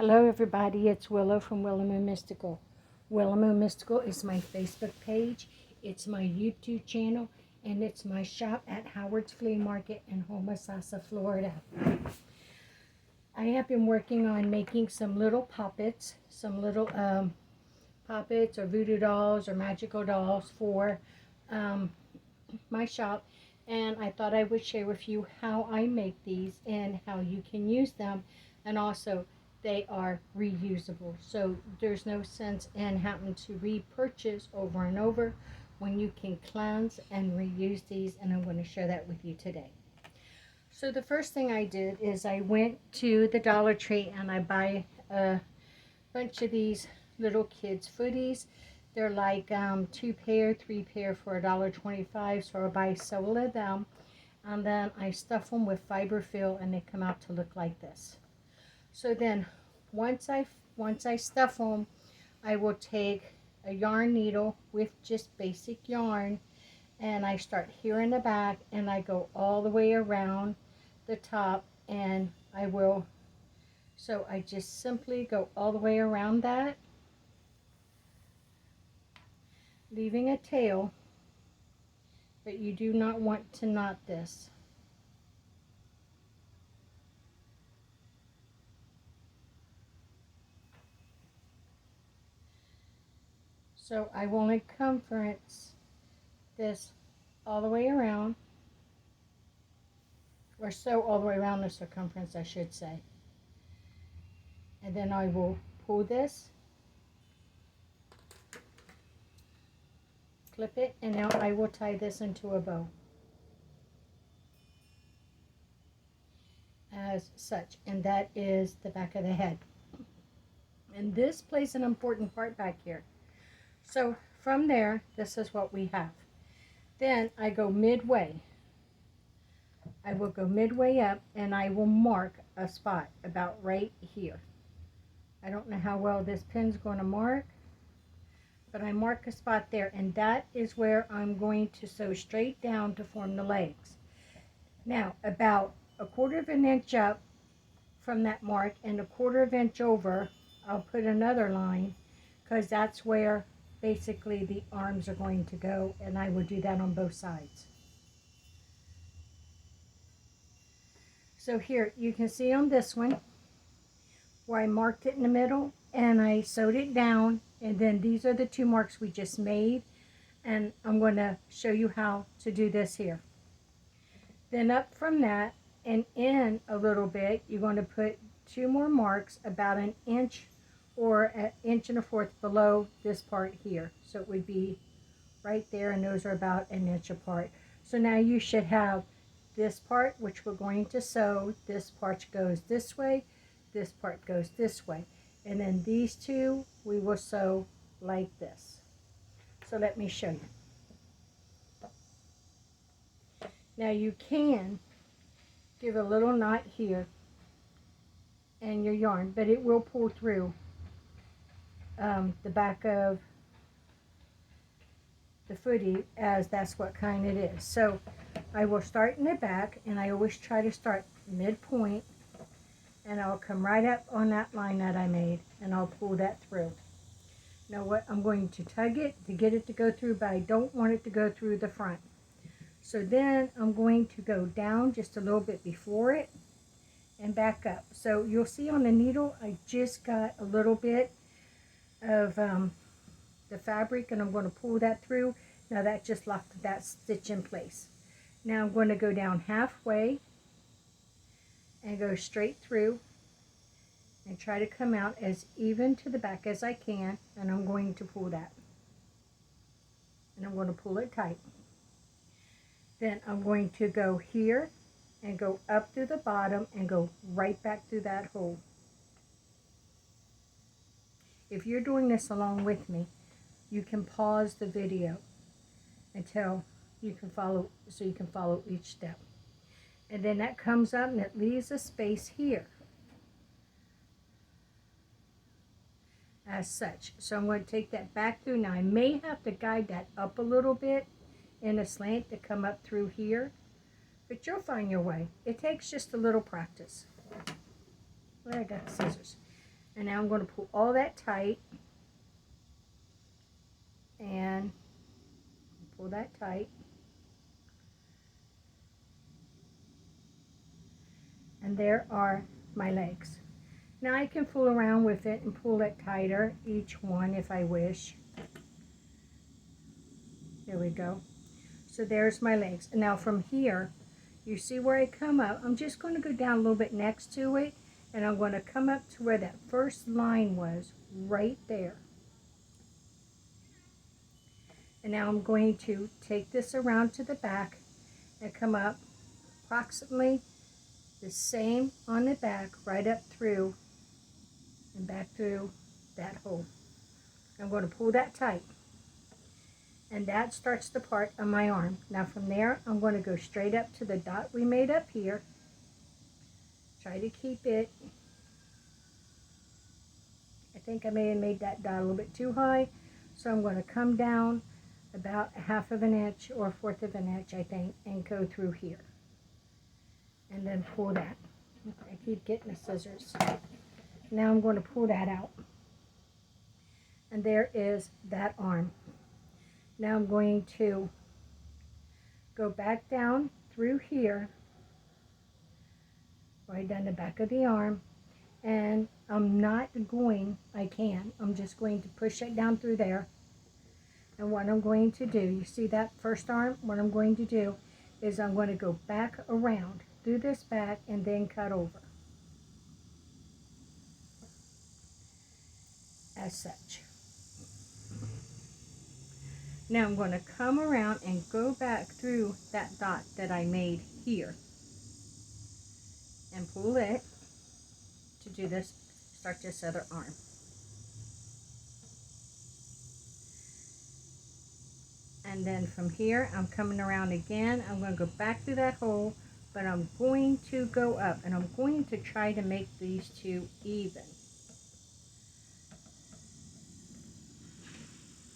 Hello everybody, it's Willow from Willow Moon Mystical. Willow Moon Mystical is my Facebook page, it's my YouTube channel, and it's my shop at Howard's Flea Market in Homosassa, Florida. I have been working on making some little poppets, poppets or voodoo dolls or magical dolls for my shop, and I thought I would share with you how I make these and how you can use them, and also they are reusable, so there's no sense in having to repurchase over and over when you can cleanse and reuse these, and I'm going to share that with you today. So the first thing I did is I went to the Dollar Tree and I buy a bunch of these little kids footies. They're like 2 pair, 3 pair for $1.25, so I buy several of them, and then I stuff them with fiber fill and they come out to look like this. So then once I stuff them, I will take a yarn needle with just basic yarn, and I start here in the back and I go all the way around the top, and so I just simply go all the way around that, leaving a tail, but you do not want to knot this. So I will circumference this all the way around, or sew all the way around the circumference, I should say. And then I will pull this, clip it, and now I will tie this into a bow as such, and that is the back of the head. And this plays an important part back here. So from there, this is what we have. Then I go midway. I will go midway up and I will mark a spot about right here. I don't know how well this pin's going to mark, but I mark a spot there, and that is where I'm going to sew straight down to form the legs. Now about 1/4 of an inch up from that mark and 1/4 of an inch over, I'll put another line, because that's where basically the arms are going to go, and I will do that on both sides. So here you can see on this one where I marked it in the middle and I sewed it down, and then these are the 2 marks we just made, and I'm going to show you how to do this here. Then up from that and in a little bit, you're going to put 2 more marks about 1 inch or 1 1/4 inches below this part here. So it would be right there, and those are about 1 inch apart. So now you should have this part, which we're going to sew. This part goes this way, this part goes this way, and then these 2 we will sew like this. So let me show you. Now you can give a little knot here in your yarn, but it will pull through the back of the footie, as that's what kind it is. So I will start in the back, and I always try to start midpoint, and I'll come right up on that line that I made, and I'll pull that through. Now what, I'm going to tug it to get it to go through, but I don't want it to go through the front. So then I'm going to go down just a little bit before it and back up. So you'll see on the needle I just got a little bit of the fabric, and I'm going to pull that through. Now that just locked that stitch in place. Now I'm going to go down halfway and go straight through and try to come out as even to the back as I can, and I'm going to pull that, and I'm going to pull it tight. Then I'm going to go here and go up through the bottom and go right back through that hole. If you're doing this along with me, you can pause the video until you can follow, so you can follow each step. And then that comes up and it leaves a space here as such. So I'm going to take that back through. Now I may have to guide that up a little bit in a slant to come up through here, but you'll find your way. It takes just a little practice. Well, I got the scissors. And now I'm going to pull all that tight and pull that tight. And there are my legs. Now I can fool around with it and pull it tighter, each one if I wish. There we go. So there's my legs. And now from here, you see where I come up, I'm just going to go down a little bit next to it, and I'm going to come up to where that first line was, right there. And now I'm going to take this around to the back and come up approximately the same on the back, right up through and back through that hole. I'm going to pull that tight. And that starts the part of my arm. Now from there, I'm going to go straight up to the dot we made up here. Try to keep it. I think I may have made that dot a little bit too high. So I'm going to come down about 1/2 of an inch or 1/4 of an inch, I think, and go through here. And then pull that. I keep getting the scissors. Now I'm going to pull that out. And there is that arm. Now I'm going to go back down through here, right down the back of the arm, and I'm just going to push it down through there. And what I'm going to do, you see that first arm? What I'm going to do is I'm going to go back around, do this back, and then cut over. As such. Now I'm going to come around and go back through that dot that I made here and pull it to do this, start this other arm. And then from here, I'm coming around again. I'm going to go back through that hole, but I'm going to go up, and I'm going to try to make these two even.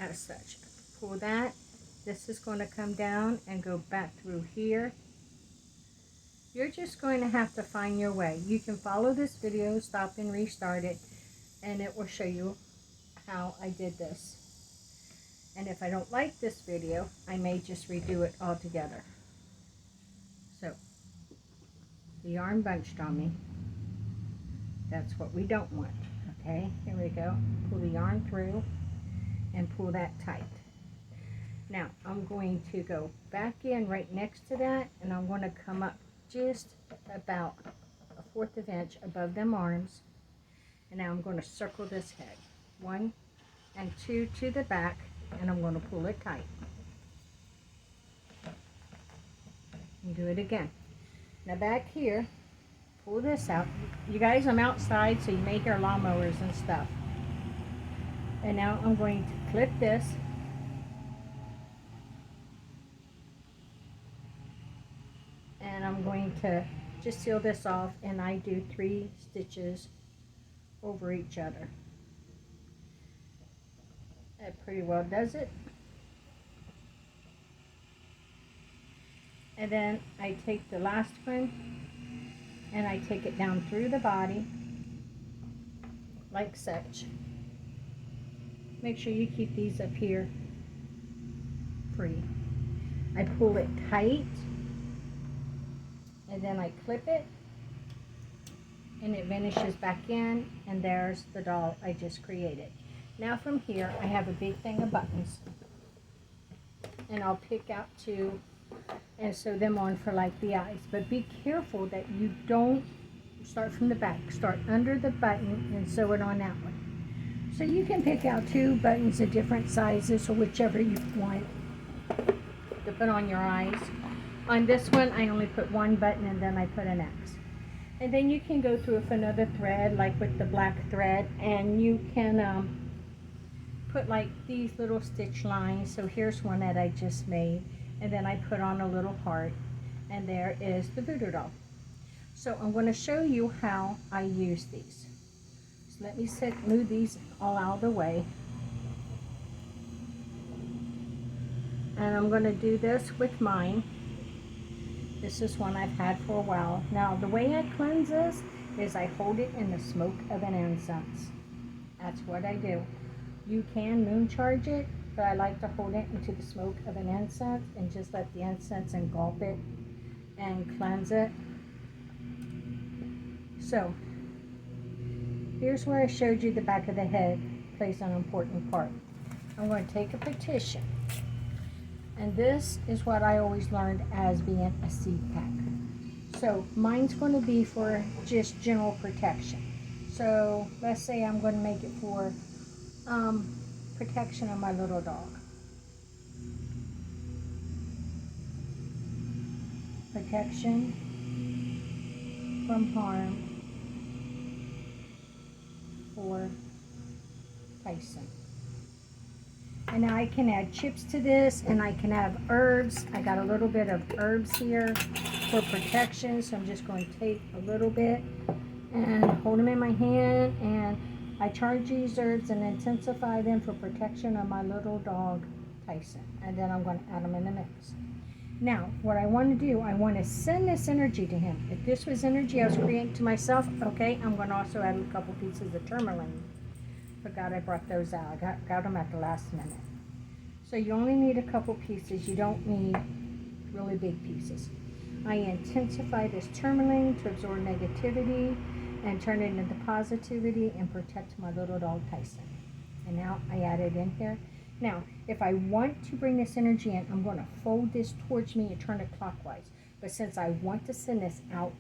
As such. Pull that. This is going to come down and go back through here. You're just going to have to find your way. You can follow this video, stop and restart it, and it will show you how I did this. And if I don't like this video, I may just redo it all together. So, the yarn bunched on me. That's what we don't want. Okay, here we go. Pull the yarn through and pull that tight. Now, I'm going to go back in right next to that, and I'm going to come up just about 1/4 of an inch above them arms. And now I'm going to circle this head. 1 and 2 to the back, and I'm going to pull it tight. And do it again. Now back here, pull this out. You guys, I'm outside, so you may hear lawnmowers and stuff. And now I'm going to clip this. And I'm going to just seal this off, and I do 3 stitches over each other. That pretty well does it. And then I take the last one and I take it down through the body like such. Make sure you keep these up here free. I pull it tight, and then I clip it, and it vanishes back in, and there's the doll I just created. Now from here, I have a big thing of buttons, and I'll pick out 2 and sew them on for like the eyes. But be careful that you don't start from the back. Start under the button and sew it on that one. So you can pick out 2 buttons of different sizes, or whichever you want to put on your eyes. On this one, I only put 1 button, and then I put an X. And then you can go through with another thread, like with the black thread, and you can put like these little stitch lines. So here's one that I just made, and then I put on a little heart, and there is the voodoo doll. So I'm going to show you how I use these. So let me move these all out of the way. And I'm going to do this with mine. This is one I've had for a while. Now the way I cleanse this is I hold it in the smoke of an incense. That's what I do. You can moon charge it, but I like to hold it into the smoke of an incense and just let the incense engulf it and cleanse it. So, here's where I showed you the back of the head plays an important part. I'm going to take a petition. And this is what I always learned as being a seed pack. So mine's going to be for just general protection. So let's say I'm going to make it for protection of my little dog. Protection from harm for Tyson. And now I can add chips to this, and I can have herbs. I got a little bit of herbs here for protection, so I'm just going to take a little bit and hold them in my hand, and I charge these herbs and intensify them for protection of my little dog, Tyson. And then I'm going to add them in the mix. Now, what I want to do, I want to send this energy to him. If this was energy I was creating to myself, okay, I'm going to also add a couple pieces of tourmaline. Forgot I brought those out. I got them at the last minute. So you only need a couple pieces. You don't need really big pieces. I intensify this tourmaline to absorb negativity and turn it into positivity and protect my little dog Tyson. And now I add it in here. Now, if I want to bring this energy in, I'm going to fold this towards me and turn it clockwise. But since I want to send this out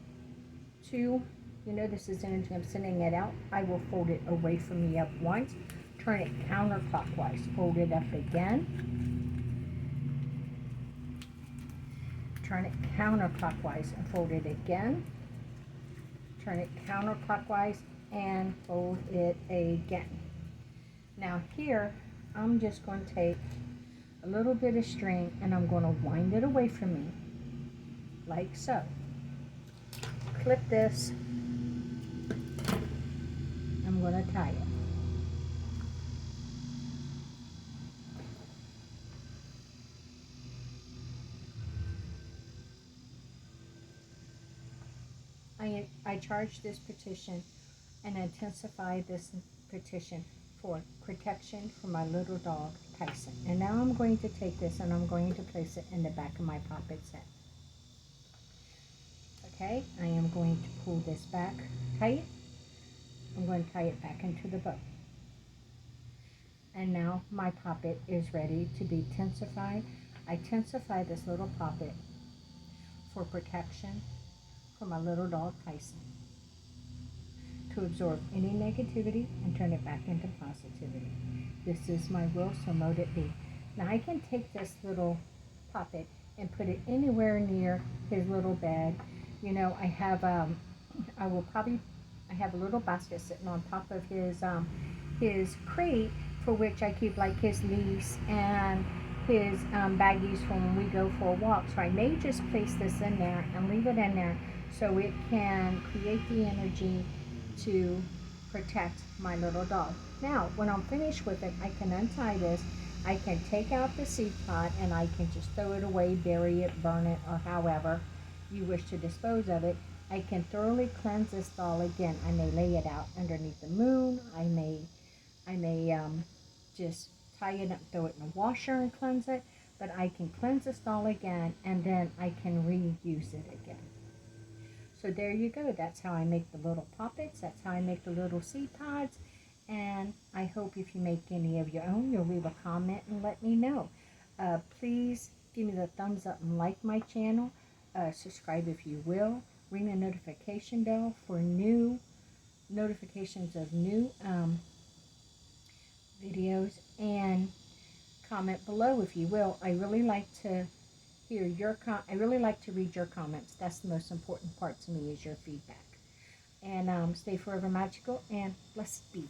to, you know, this is energy, I'm sending it out, I will fold it away from me up once, turn it counterclockwise, fold it up again, turn it counterclockwise and fold it again, turn it counterclockwise and fold it again. Now here, I'm just going to take a little bit of string and I'm going to wind it away from me, like so. Clip this. I'm going to tie it. I charge this petition and intensify this petition for protection for my little dog, Tyson. And now I'm going to take this and I'm going to place it in the back of my Poppet set. Okay, I am going to pull this back tight. I'm going to tie it back into the bow. And now my Poppet is ready to be tensified. I tensify this little Poppet for protection for my little dog Tyson, to absorb any negativity and turn it back into positivity. This is my will, so mote it be. Now I can take this little Poppet and put it anywhere near his little bed. You know, I have I have a little basket sitting on top of his crate, for which I keep like his leash and his baggies for when we go for a walk. So I may just place this in there and leave it in there so it can create the energy to protect my little dog. Now, when I'm finished with it, I can untie this. I can take out the seed pod and I can just throw it away, bury it, burn it, or however you wish to dispose of it. I can thoroughly cleanse this doll again. I may lay it out underneath the moon. I may just tie it up, throw it in a washer and cleanse it. But I can cleanse this doll again and then I can reuse it again. So there you go. That's how I make the little Poppets. That's how I make the little seed pods. And I hope if you make any of your own, you'll leave a comment and let me know. Please give me the thumbs up and like my channel. Subscribe if you will. Ring the notification bell for new notifications of new videos. And comment below if you will. I really like to hear I really like to read your comments. That's the most important part to me, is your feedback. And stay forever magical and blessed be.